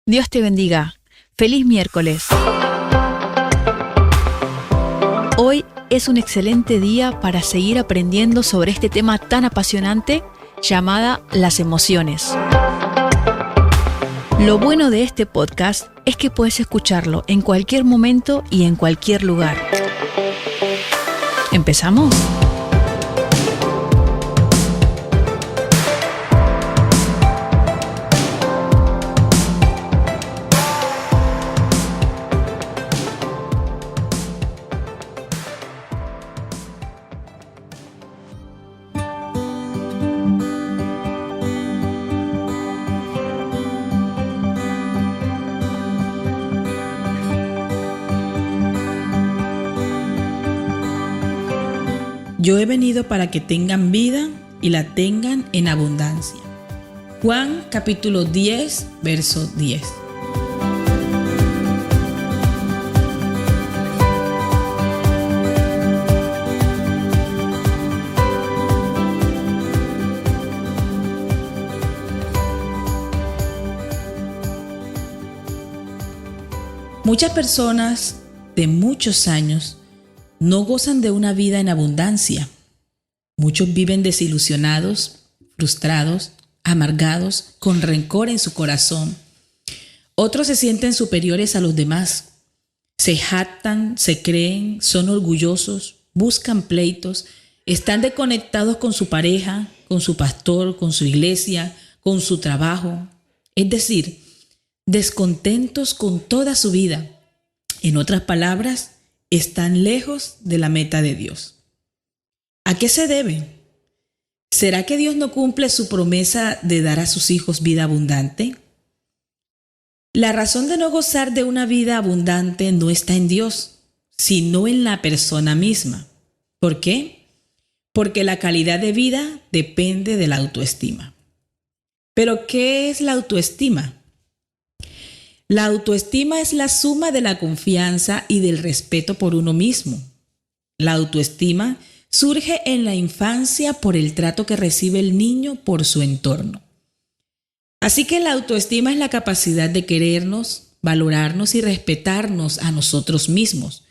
Dios te bendiga. Feliz miércoles. Hoy es un excelente día para seguir aprendiendo sobre este tema tan apasionante llamada las emociones. Lo bueno de este podcast es que puedes escucharlo en cualquier momento y en cualquier lugar. ¿Empezamos? Yo he venido para que tengan vida y la tengan en abundancia. Juan capítulo 10, verso 10. Muchas personas de muchos años no gozan de una vida en abundancia. Muchos viven desilusionados, frustrados, amargados, con rencor en su corazón. Otros se sienten superiores a los demás. Se jactan, se creen, son orgullosos, buscan pleitos, están desconectados con su pareja, con su pastor, con su iglesia, con su trabajo. Es decir, descontentos con toda su vida. En otras palabras, están lejos de la meta de Dios. ¿A qué se debe? ¿Será que Dios no cumple su promesa de dar a sus hijos vida abundante? La razón de no gozar de una vida abundante no está en Dios, sino en la persona misma. ¿Por qué? Porque la calidad de vida depende de la autoestima. ¿Pero qué es la autoestima? La autoestima es la suma de la confianza y del respeto por uno mismo. La autoestima surge en la infancia por el trato que recibe el niño por su entorno. Así que la autoestima es la capacidad de querernos, valorarnos y respetarnos a nosotros mismos.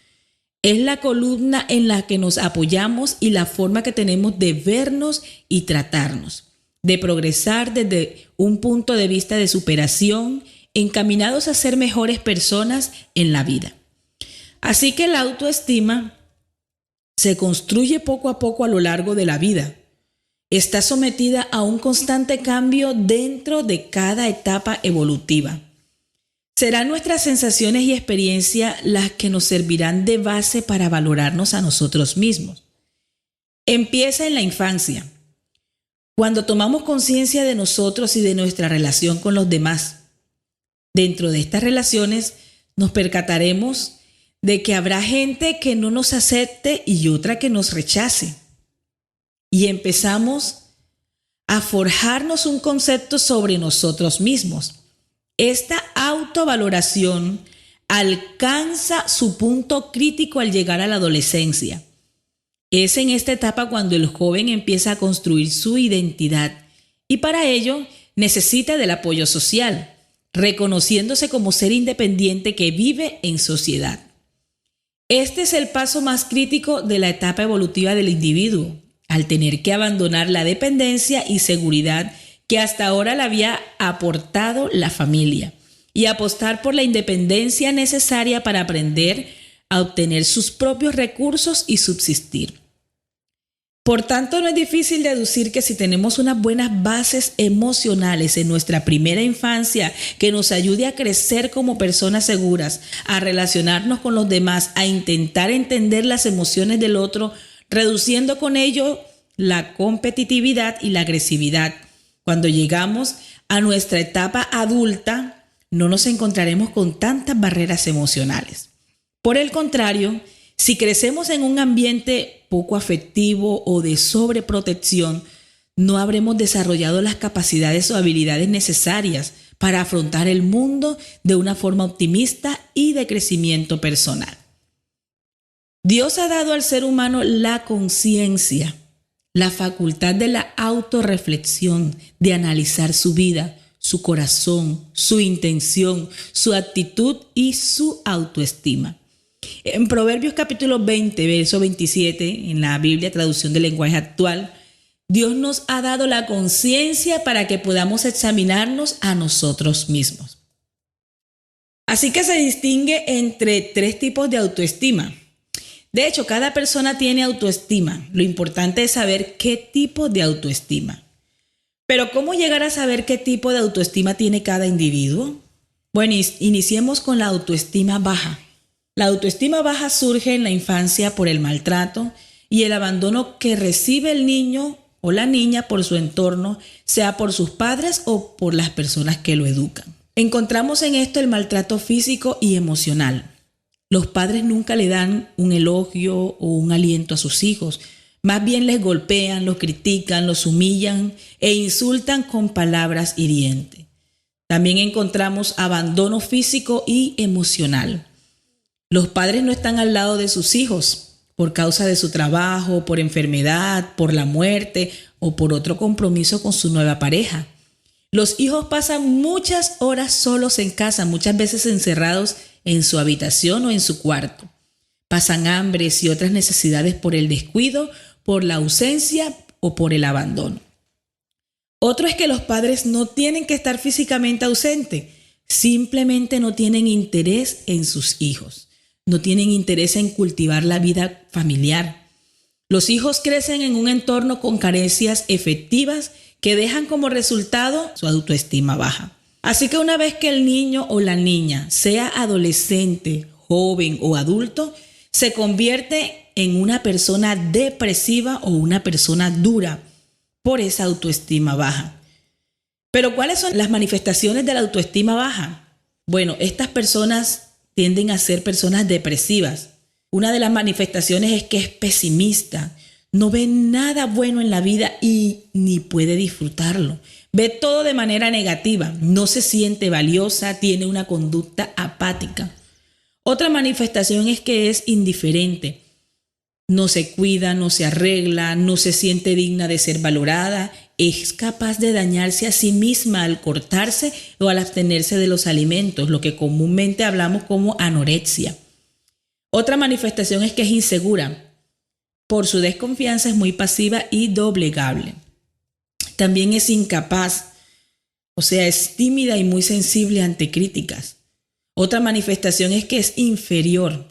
Es la columna en la que nos apoyamos y la forma que tenemos de vernos y tratarnos, de progresar desde un punto de vista de superación, encaminados a ser mejores personas en la vida. Así que la autoestima se construye poco a poco a lo largo de la vida. Está sometida a un constante cambio dentro de cada etapa evolutiva. Serán nuestras sensaciones y experiencias las que nos servirán de base para valorarnos a nosotros mismos. Empieza en la infancia, cuando tomamos conciencia de nosotros y de nuestra relación con los demás. Dentro de estas relaciones nos percataremos de que habrá gente que no nos acepte y otra que nos rechace. Y empezamos a forjarnos un concepto sobre nosotros mismos. Esta autovaloración alcanza su punto crítico al llegar a la adolescencia. Es en esta etapa cuando el joven empieza a construir su identidad y para ello necesita del apoyo social, reconociéndose como ser independiente que vive en sociedad. Este es el paso más crítico de la etapa evolutiva del individuo, al tener que abandonar la dependencia y seguridad que hasta ahora le había aportado la familia y apostar por la independencia necesaria para aprender a obtener sus propios recursos y subsistir. Por tanto, no es difícil deducir que si tenemos unas buenas bases emocionales en nuestra primera infancia que nos ayude a crecer como personas seguras, a relacionarnos con los demás, a intentar entender las emociones del otro, reduciendo con ello la competitividad y la agresividad. Cuando llegamos a nuestra etapa adulta, no nos encontraremos con tantas barreras emocionales. Por el contrario, si crecemos en un ambiente poco afectivo o de sobreprotección, no habremos desarrollado las capacidades o habilidades necesarias para afrontar el mundo de una forma optimista y de crecimiento personal. Dios ha dado al ser humano la conciencia, la facultad de la autorreflexión, de analizar su vida, su corazón, su intención, su actitud y su autoestima. En Proverbios capítulo 20, verso 27, en la Biblia, traducción del lenguaje actual, Dios nos ha dado la conciencia para que podamos examinarnos a nosotros mismos. Así que se distingue entre 3 tipos de autoestima. De hecho, cada persona tiene autoestima. Lo importante es saber qué tipo de autoestima. Pero ¿cómo llegar a saber qué tipo de autoestima tiene cada individuo? Bueno, iniciemos con la autoestima baja. La autoestima baja surge en la infancia por el maltrato y el abandono que recibe el niño o la niña por su entorno, sea por sus padres o por las personas que lo educan. Encontramos en esto el maltrato físico y emocional. Los padres nunca le dan un elogio o un aliento a sus hijos. Más bien les golpean, los critican, los humillan e insultan con palabras hirientes. También encontramos abandono físico y emocional. Los padres no están al lado de sus hijos por causa de su trabajo, por enfermedad, por la muerte o por otro compromiso con su nueva pareja. Los hijos pasan muchas horas solos en casa, muchas veces encerrados en su habitación o en su cuarto. Pasan hambres y otras necesidades por el descuido, por la ausencia o por el abandono. Otro es que los padres no tienen que estar físicamente ausentes, simplemente no tienen interés en sus hijos, no tienen interés en cultivar la vida familiar. Los hijos crecen en un entorno con carencias efectivas que dejan como resultado su autoestima baja. Así que una vez que el niño o la niña sea adolescente, joven o adulto, se convierte en una persona depresiva o una persona dura por esa autoestima baja. Pero ¿cuáles son las manifestaciones de la autoestima baja? Bueno, estas personas tienden a ser personas depresivas. Una de las manifestaciones es que es pesimista, no ve nada bueno en la vida y ni puede disfrutarlo. Ve todo de manera negativa, no se siente valiosa, tiene una conducta apática. Otra manifestación es que es indiferente. No se cuida, no se arregla, no se siente digna de ser valorada, es capaz de dañarse a sí misma al cortarse o al abstenerse de los alimentos, lo que comúnmente hablamos como anorexia. Otra manifestación es que es insegura. Por su desconfianza es muy pasiva y doblegable. También es incapaz, o sea, es tímida y muy sensible ante críticas. Otra manifestación es que es inferior.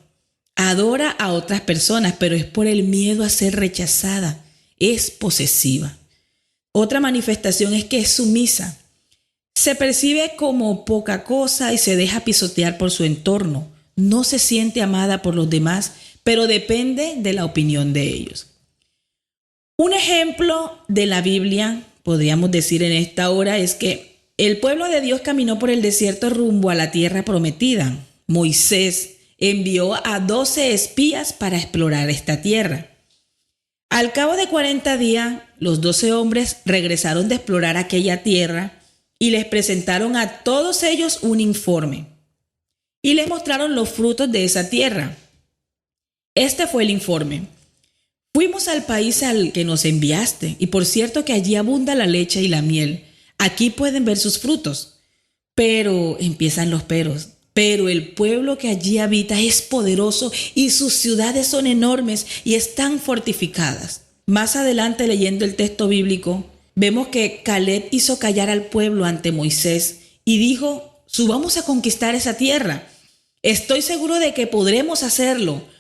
Adora a otras personas, pero es por el miedo a ser rechazada. Es posesiva. Otra manifestación es que es sumisa. Se percibe como poca cosa y se deja pisotear por su entorno. No se siente amada por los demás, pero depende de la opinión de ellos. Un ejemplo de la Biblia, podríamos decir en esta hora, es que el pueblo de Dios caminó por el desierto rumbo a la tierra prometida. Moisés envió a 12 espías para explorar esta tierra. Al cabo de 40 días, los 12 hombres regresaron de explorar aquella tierra y les presentaron a todos ellos un informe y les mostraron los frutos de esa tierra. Este fue el informe. Fuimos al país al que nos enviaste y por cierto que allí abunda la leche y la miel. Aquí pueden ver sus frutos. Pero empiezan los peros. Pero el pueblo que allí habita es poderoso y sus ciudades son enormes y están fortificadas. Más adelante, leyendo el texto bíblico, vemos que Caleb hizo callar al pueblo ante Moisés y dijo: subamos a conquistar esa tierra. Estoy seguro de que podremos hacerlo.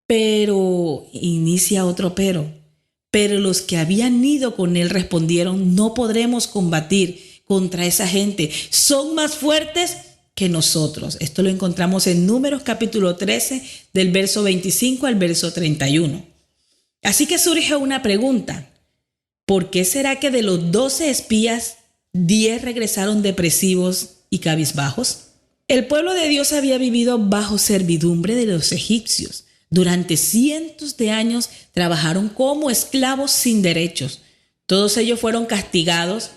Pero inicia otro pero. Pero los que habían ido con él respondieron: no podremos combatir contra esa gente. Son más fuertes que nosotros. Esto lo encontramos en Números capítulo 13, del verso 25 al verso 31. Así que surge una pregunta. ¿Por qué será que de los 12 espías, 10 regresaron depresivos y cabizbajos? El pueblo de Dios había vivido bajo servidumbre de los egipcios. Durante cientos de años trabajaron como esclavos sin derechos. Todos ellos fueron castigados,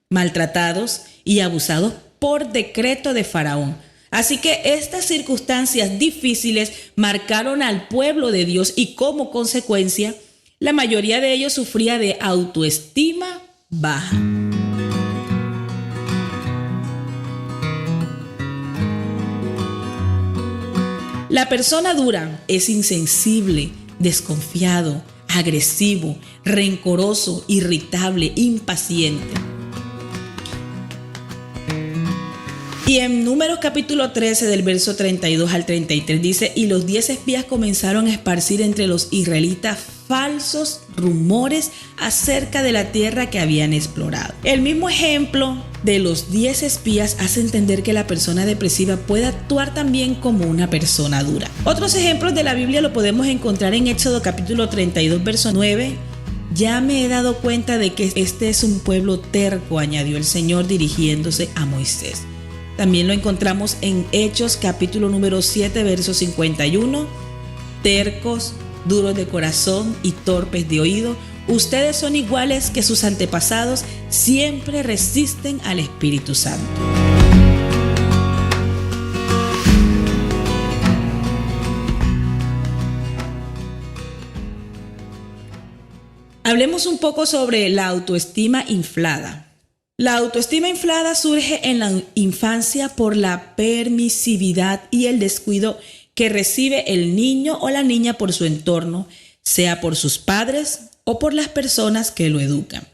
maltratados y abusados por decreto de Faraón. Así que estas circunstancias difíciles marcaron al pueblo de Dios y como consecuencia, la mayoría de ellos sufría de autoestima baja. La persona dura es insensible, desconfiado, agresivo, rencoroso, irritable, impaciente. Y en Números capítulo 13 del verso 32 al 33 dice: y los 10 espías comenzaron a esparcir entre los israelitas falsos rumores acerca de la tierra que habían explorado. El mismo ejemplo de los 10 espías hace entender que la persona depresiva puede actuar también como una persona dura. Otros ejemplos de la Biblia lo podemos encontrar en Éxodo capítulo 32 verso 9. Ya me he dado cuenta de que este es un pueblo terco, añadió el Señor dirigiéndose a Moisés. También lo encontramos en Hechos capítulo número 7 verso 51. Tercos, duros de corazón y torpes de oído, ustedes son iguales que sus antepasados, siempre resisten al Espíritu Santo. Hablemos un poco sobre la autoestima inflada. La autoestima inflada surge en la infancia por la permisividad y el descuido que recibe el niño o la niña por su entorno, sea por sus padres o por las personas que lo educan.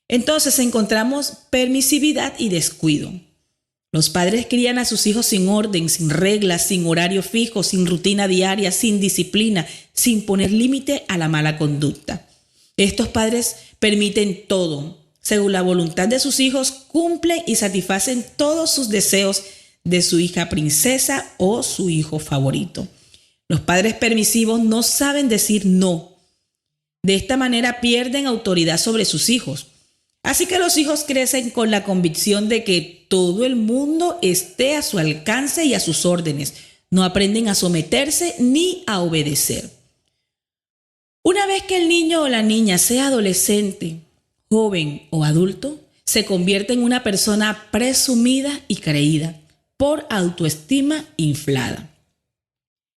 Entonces encontramos permisividad y descuido. Los padres crían a sus hijos sin orden, sin reglas, sin horario fijo, sin rutina diaria, sin disciplina, sin poner límite a la mala conducta. Estos padres permiten todo. Según la voluntad de sus hijos, cumplen y satisfacen todos sus deseos de su hija princesa o su hijo favorito. Los padres permisivos no saben decir no. De esta manera pierden autoridad sobre sus hijos. Así que los hijos crecen con la convicción de que todo el mundo esté a su alcance y a sus órdenes. No aprenden a someterse ni a obedecer. Una vez que el niño o la niña sea adolescente, joven o adulto, se convierte en una persona presumida y creída por autoestima inflada.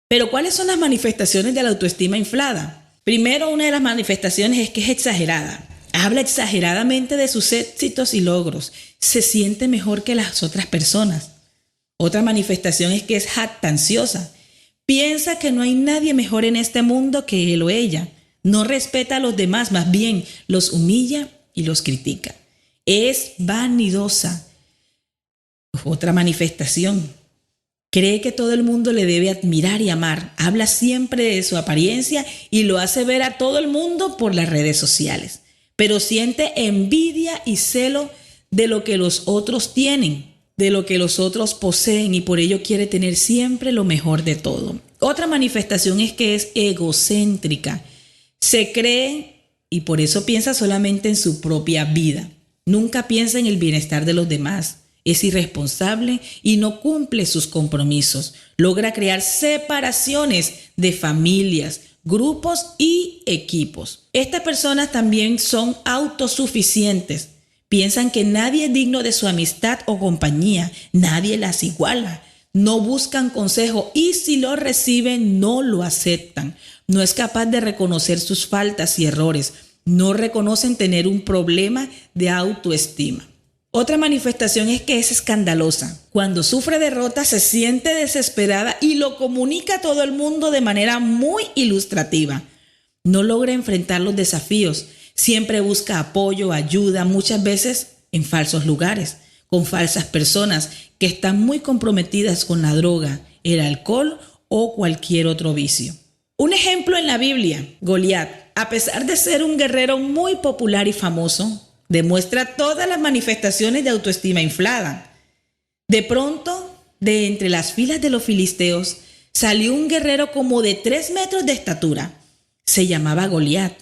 Pero ¿cuáles son las manifestaciones de la autoestima inflada? Primero, una de las manifestaciones es que es exagerada. Habla exageradamente de sus éxitos y logros. Se siente mejor que las otras personas. Otra manifestación es que es jactanciosa. Piensa que no hay nadie mejor en este mundo que él o ella. No respeta a los demás, más bien los humilla y los critica. Es vanidosa. Otra manifestación. Cree que todo el mundo le debe admirar y amar. Habla siempre de su apariencia y lo hace ver a todo el mundo por las redes sociales. Pero siente envidia y celo de lo que los otros tienen, de lo que los otros poseen, y por ello quiere tener siempre lo mejor de todo. Otra manifestación es que es egocéntrica. Se cree y por eso piensa solamente en su propia vida. Nunca piensa en el bienestar de los demás. Es irresponsable y no cumple sus compromisos. Logra crear separaciones de familias, grupos y equipos. Estas personas también son autosuficientes. Piensan que nadie es digno de su amistad o compañía. Nadie las iguala. No buscan consejo y si lo reciben no lo aceptan. No es capaz de reconocer sus faltas y errores. No reconocen tener un problema de autoestima. Otra manifestación es que es escandalosa. Cuando sufre derrota se siente desesperada y lo comunica a todo el mundo de manera muy ilustrativa. No logra enfrentar los desafíos. Siempre busca apoyo, ayuda, muchas veces en falsos lugares, con falsas personas que están muy comprometidas con la droga, el alcohol o cualquier otro vicio. Un ejemplo en la Biblia, Goliat, a pesar de ser un guerrero muy popular y famoso, demuestra todas las manifestaciones de autoestima inflada. De pronto, de entre las filas de los filisteos, salió un guerrero como de 3 metros de estatura. Se llamaba Goliat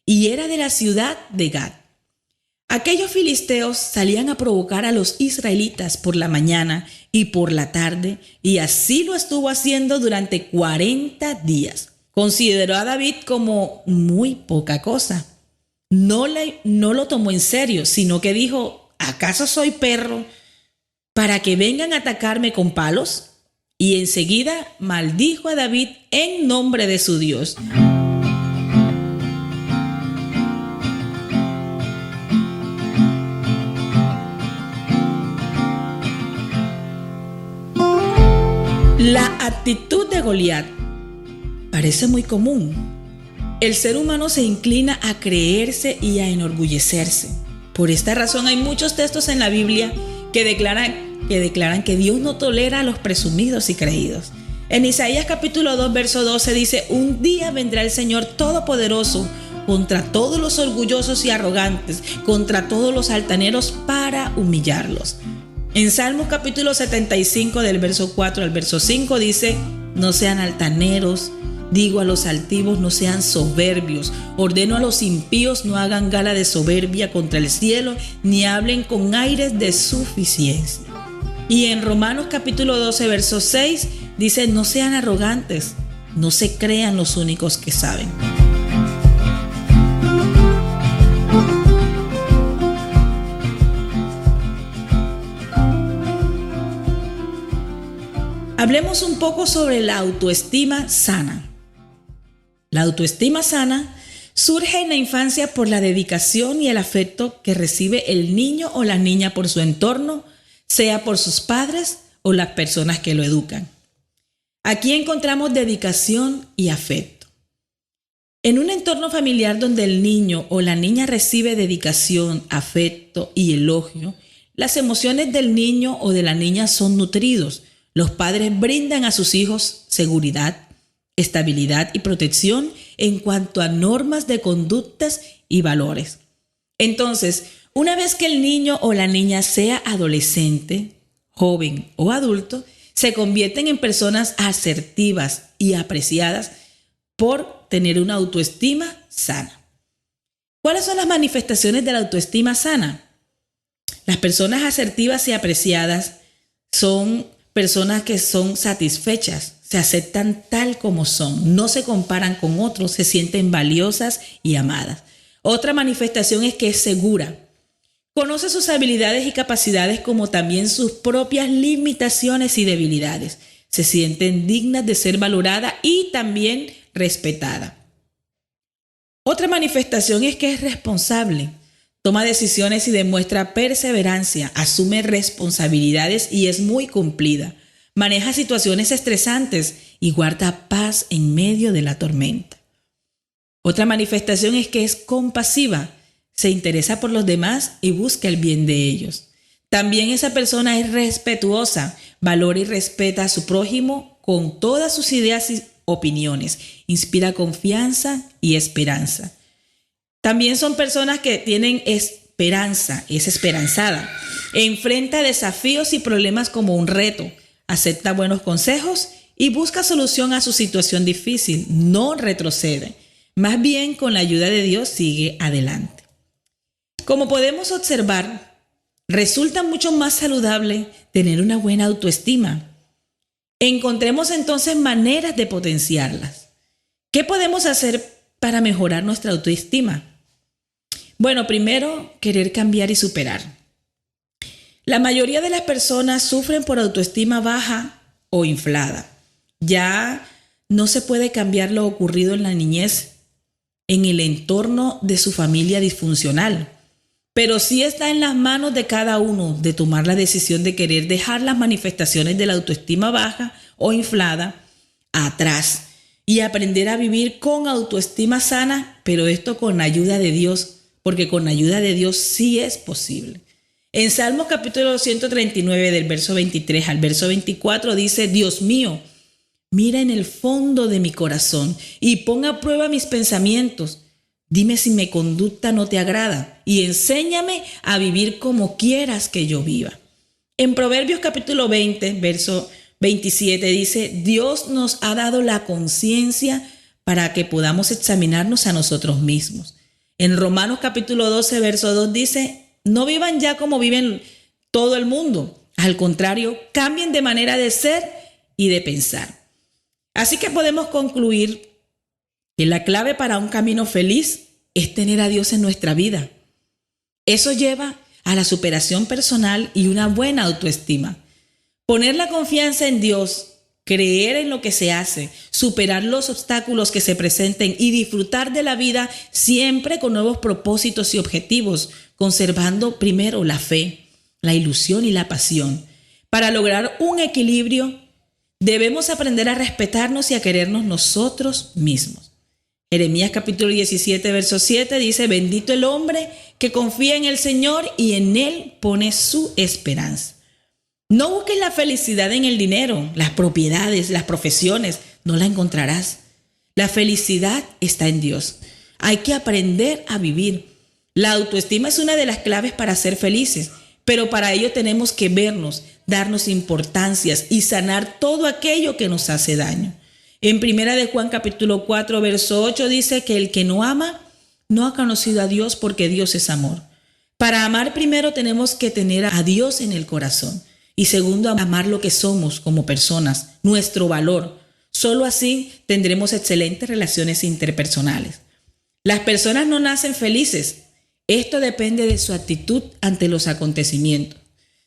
y era de la ciudad de Gat. Aquellos filisteos salían a provocar a los israelitas por la mañana y por la tarde, y así lo estuvo haciendo durante 40 días. Consideró a David como muy poca cosa. No lo tomó en serio, sino que dijo: ¿acaso soy perro para que vengan a atacarme con palos? Y enseguida maldijo a David en nombre de su Dios. La actitud de Goliat parece muy común. El ser humano se inclina a creerse y a enorgullecerse. Por esta razón hay muchos textos en la Biblia que declaran que Dios no tolera a los presumidos y creídos. En Isaías capítulo 2, verso 12 dice: un día vendrá el Señor Todopoderoso contra todos los orgullosos y arrogantes, contra todos los altaneros, para humillarlos. En Salmos capítulo 75 del verso 4 al verso 5 dice: no sean altaneros, digo a los altivos, no sean soberbios, ordeno a los impíos, no hagan gala de soberbia contra el cielo, ni hablen con aires de suficiencia. Y en Romanos capítulo 12 verso 6 dice: no sean arrogantes, no se crean los únicos que saben. Hablemos un poco sobre la autoestima sana. La autoestima sana surge en la infancia por la dedicación y el afecto que recibe el niño o la niña por su entorno, sea por sus padres o las personas que lo educan. Aquí encontramos dedicación y afecto. En un entorno familiar donde el niño o la niña recibe dedicación, afecto y elogio, las emociones del niño o de la niña son nutridos. Los padres brindan a sus hijos seguridad, estabilidad y protección en cuanto a normas de conductas y valores. Entonces, una vez que el niño o la niña sea adolescente, joven o adulto, se convierten en personas asertivas y apreciadas por tener una autoestima sana. ¿Cuáles son las manifestaciones de la autoestima sana? Las personas asertivas y apreciadas son personas que son satisfechas, se aceptan tal como son, no se comparan con otros, se sienten valiosas y amadas. Otra manifestación es que es segura. Conoce sus habilidades y capacidades como también sus propias limitaciones y debilidades. Se sienten dignas de ser valorada y también respetada. Otra manifestación es que es responsable. Toma decisiones y demuestra perseverancia, asume responsabilidades y es muy cumplida. Maneja situaciones estresantes y guarda paz en medio de la tormenta. Otra manifestación es que es compasiva, se interesa por los demás y busca el bien de ellos. También esa persona es respetuosa, valora y respeta a su prójimo con todas sus ideas y opiniones, inspira confianza y esperanza. También son personas que tienen esperanza, es esperanzada. Enfrenta desafíos y problemas como un reto, acepta buenos consejos y busca solución a su situación difícil. No retrocede, más bien con la ayuda de Dios sigue adelante. Como podemos observar, resulta mucho más saludable tener una buena autoestima. Encontremos entonces maneras de potenciarlas. ¿Qué podemos hacer para mejorar nuestra autoestima? Bueno, primero, querer cambiar y superar. La mayoría de las personas sufren por autoestima baja o inflada. Ya no se puede cambiar lo ocurrido en la niñez, en el entorno de su familia disfuncional. Pero sí está en las manos de cada uno de tomar la decisión de querer dejar las manifestaciones de la autoestima baja o inflada atrás y aprender a vivir con autoestima sana, pero esto con la ayuda de Dios, porque con la ayuda de Dios sí es posible. En Salmos capítulo 139 del verso 23 al verso 24 dice: Dios mío, mira en el fondo de mi corazón y pon a prueba mis pensamientos. Dime si mi conducta no te agrada y enséñame a vivir como quieras que yo viva. En Proverbios capítulo 20, verso 27 dice: Dios nos ha dado la conciencia para que podamos examinarnos a nosotros mismos. En Romanos capítulo 12, verso 2 dice: no vivan ya como viven todo el mundo. Al contrario, cambien de manera de ser y de pensar. Así que podemos concluir que la clave para un camino feliz es tener a Dios en nuestra vida. Eso lleva a la superación personal y una buena autoestima. Poner la confianza en Dios, creer en lo que se hace, superar los obstáculos que se presenten y disfrutar de la vida siempre con nuevos propósitos y objetivos, conservando primero la fe, la ilusión y la pasión, para lograr un equilibrio Debemos aprender a respetarnos y a querernos nosotros mismos. Jeremías capítulo 17, verso 7 dice: bendito el hombre que confía en el Señor y en Él pone su esperanza. No busques la felicidad en el dinero, las propiedades, las profesiones, no la encontrarás. La felicidad está en Dios. Hay que aprender a vivir. La autoestima es una de las claves para ser felices, pero para ello tenemos que vernos, darnos importancias y sanar todo aquello que nos hace daño. En 1 de Juan capítulo 4, verso 8 dice que el que no ama no ha conocido a Dios, porque Dios es amor. Para amar, primero tenemos que tener a Dios en el corazón, y segundo, amar lo que somos como personas, nuestro valor. Solo así tendremos excelentes relaciones interpersonales. Las personas no nacen felices. Esto depende de su actitud ante los acontecimientos.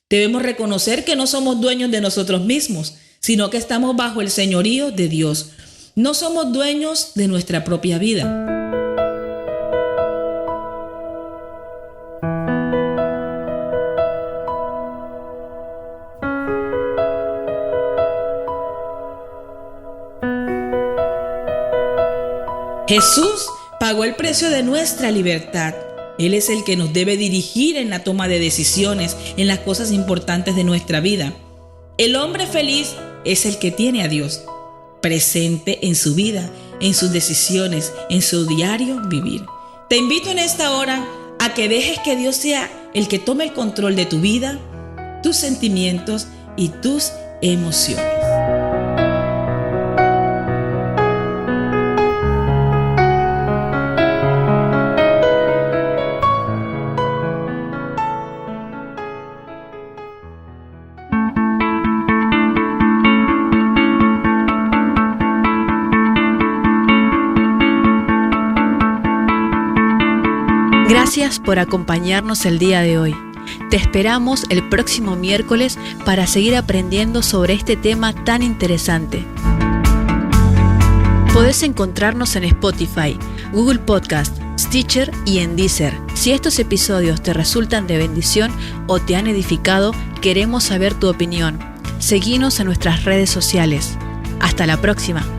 Debemos reconocer que no somos dueños de nosotros mismos, sino que estamos bajo el señorío de Dios. No somos dueños de nuestra propia vida. Jesús pagó el precio de nuestra libertad. Él es el que nos debe dirigir en la toma de decisiones, en las cosas importantes de nuestra vida. El hombre feliz es el que tiene a Dios presente en su vida, en sus decisiones, en su diario vivir. Te invito en esta hora a que dejes que Dios sea el que tome el control de tu vida, tus sentimientos y tus emociones. Gracias por acompañarnos el día de hoy. Te esperamos el próximo miércoles para seguir aprendiendo sobre este tema tan interesante. Podés encontrarnos en Spotify, Google Podcast, Stitcher y en Deezer. Si estos episodios te resultan de bendición o te han edificado, queremos saber tu opinión. Seguinos en nuestras redes sociales. Hasta la próxima.